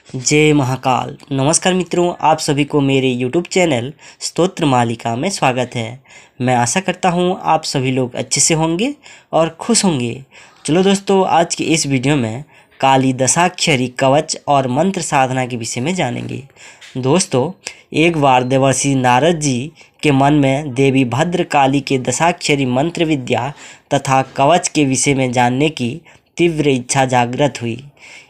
जय महाकाल। नमस्कार मित्रों, आप सभी को मेरे YouTube चैनल स्तोत्र मालिका में स्वागत है। मैं आशा करता हूँ आप सभी लोग अच्छे से होंगे और खुश होंगे। चलो दोस्तों, आज की इस वीडियो में काली दशाक्षरी कवच और मंत्र साधना के विषय में जानेंगे। दोस्तों, एक बार देवर्षि नारद जी के मन में देवी भद्र काली के दशाक्षरी मंत्र विद्या तथा कवच के विषय में जानने की तीव्र इच्छा जागृत हुई।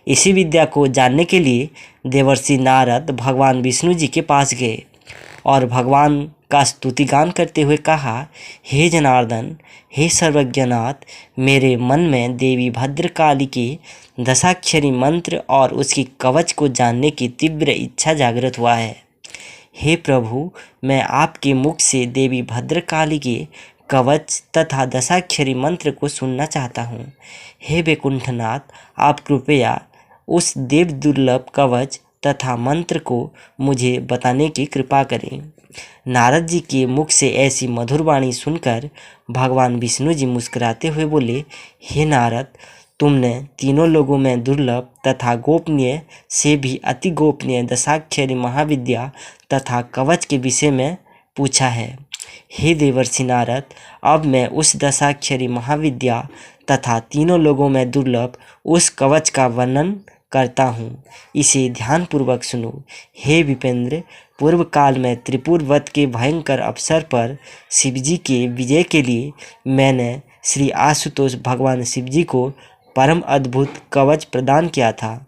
इसी विद्या को जानने के लिए देवर्षि नारद भगवान विष्णु जी के पास गए और भगवान का स्तुति गान करते हुए कहा, हे जनार्दन, हे सर्वज्ञनाथ, मेरे मन में देवी भद्रकाली के दशाक्षरी मंत्र और उसकी कवच को जानने की तीव्र इच्छा जागृत हुआ है। हे प्रभु, मैं आपके मुख से देवी भद्रकाली के कवच तथा दशाक्षरी मंत्र को सुनना चाहता हूँ। हे वैकुंठनाथ, आप कृपया उस देव दुर्लभ कवच तथा मंत्र को मुझे बताने की कृपा करें। नारद जी के मुख से ऐसी मधुर वाणी सुनकर भगवान विष्णु जी मुस्कुराते हुए बोले, हे नारद, तुमने तीनों लोगों में दुर्लभ तथा गोपनीय से भी अति गोपनीय दशाक्षरी महाविद्या तथा कवच के विषय में पूछा है। हे देवर्षि नारद, अब मैं उस दशाक्षरी महाविद्या तथा तीनों लोगों में दुर्लभ उस कवच का वर्णन करता हूँ। इसे ध्यानपूर्वक सुनो। हे विपेंद्र, पूर्व काल में त्रिपुर वध के भयंकर अवसर पर शिवजी के विजय के लिए मैंने श्री आशुतोष भगवान शिवजी को परम अद्भुत कवच प्रदान किया था।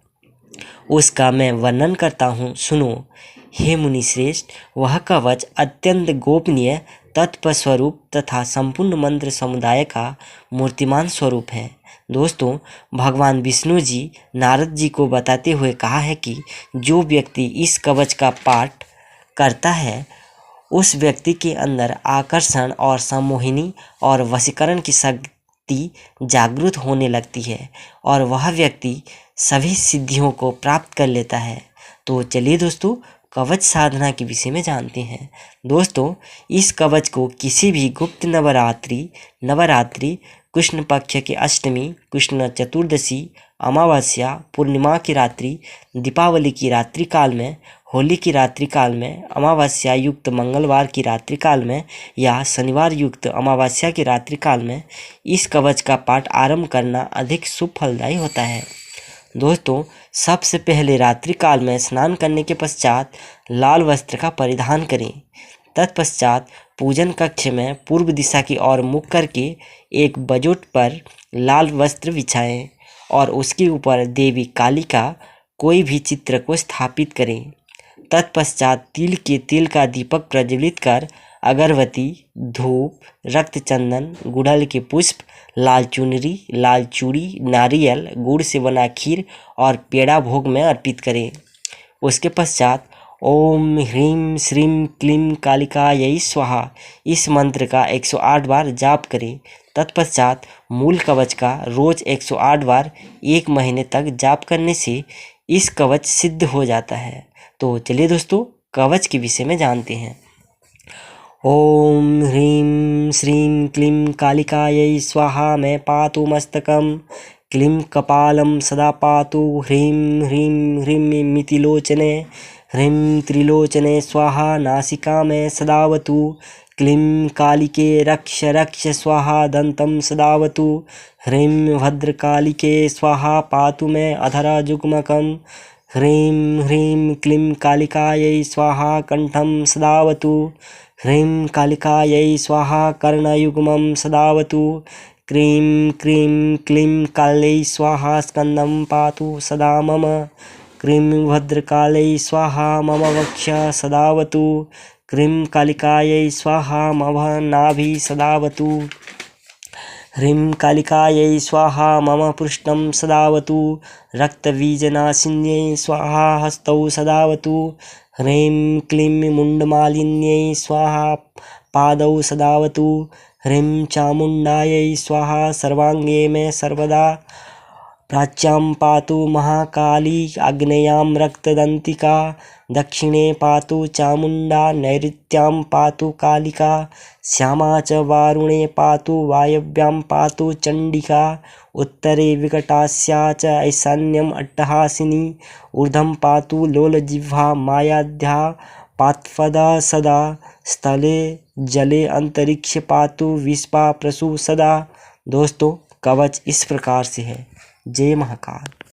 उसका मैं वर्णन करता हूँ, सुनो। हे मुनिश्रेष्ठ, वह कवच अत्यंत गोपनीय, तत्व स्वरूप तथा संपूर्ण मंत्र समुदाय का मूर्तिमान स्वरूप है। दोस्तों, भगवान विष्णु जी नारद जी को बताते हुए कहा है कि जो व्यक्ति इस कवच का पाठ करता है उस व्यक्ति के अंदर आकर्षण और सम्मोहिनी और वशीकरण की शक्ति जागृत होने लगती है और वह व्यक्ति सभी सिद्धियों को प्राप्त कर लेता है। तो चलिए दोस्तों, कवच साधना के विषय में जानते हैं। दोस्तों, इस कवच को किसी भी गुप्त नवरात्रि, कृष्ण पक्ष की अष्टमी, कृष्ण चतुर्दशी, अमावस्या, पूर्णिमा की रात्रि, दीपावली की रात्रि काल में, होली की रात्रि काल में, अमावस्या युक्त मंगलवार की रात्रि काल में या शनिवार युक्त अमावस्या की रात्रि काल में इस कवच का पाठ आरंभ करना अधिक शुभ फलदायी होता है। दोस्तों, सबसे पहले रात्रि काल में स्नान करने के पश्चात लाल वस्त्र का परिधान करें। तत्पश्चात पूजन कक्ष में पूर्व दिशा की ओर मुख करके एक बजोट पर लाल वस्त्र बिछाएं और उसके ऊपर देवी काली का कोई भी चित्र को स्थापित करें। तत्पश्चात तिल के तेल का दीपक प्रज्वलित कर अगरबत्ती, धूप, रक्त चंदन, गुड़हल के पुष्प, लाल चुनरी, लाल चूड़ी, नारियल, गुड़ से बना खीर और पेड़ा भोग में अर्पित करें। उसके पश्चात ओम ह्रीं श्रीं क्लीं कालिकायै स्वाहा इस मंत्र का 108 बार जाप करें। तत्पश्चात मूल कवच का रोज 108 बार 1 महीने तक जाप करने से इस कवच सिद्ध हो जाता है। तो चलिए दोस्तों, कवच के विषय में जानते हैं। ओम ह्रीं श्रीं क्लीं कालिकायै स्वाहा में पातु मस्तकम, क्लीं कपालं सदा पातु, ह्रीं ह्रीं ह्रीं मितिलोचने, ह्रीं त्रिलोचने स्वाहा नासिका में सदावतु, क्लीं कालिके रक्ष रक्ष स्वाहा दंतं सदावतु, ह्रीं भद्रकालिके स्वाहा पातु में अधरा जुग्मकं, ह्रीं ह्रीं क्लीं कालिकायै स्वाहा कंठं सदावतु, ह्रीं कालिकायै स्वाहा कर्णयुग्मं सदावतु, क्रीं क्रीं क्लीं काल्यै स्वाहा स्कन्दं पातु सदा मम, क्रीं भद्रकाल्यै स्वाहा मम वक्ष सदावतु, क्रीं कालिकायै स्वाहा मम नाभि सदावतु, ह्रीं कालिकायै स्वाहा मम पृष्ठं सदावतु, रक्तबीजनाशिन्यै स्वाहा हस्तौ सदावतु, ह्रीं क्लीं मुण्डमालिन्यै स्वाहा पादौ सदावतु, ह्रीं चामुण्डायै स्वाहा सर्वांगे में सर्वदा प्राच्यां पातु महाकाली आग्नेयां रक्तदन्तिका दक्षिणे पातु चामुण्डा नैऋत्यां पातु कालिका श्यामा च वारुणे पातु वायव्यां पातु चण्डिका उत्तरे विकटास्या च ईशान्यम् अट्टहासिनी ऊर्ध्वं पातु लोलजिह्वा मायाध्या पात्पदा सदा स्थले जले अंतरिक्ष पातु विश्वा प्रसु सदा। दोस्तों कवच इस प्रकार से है। जय महाकाल।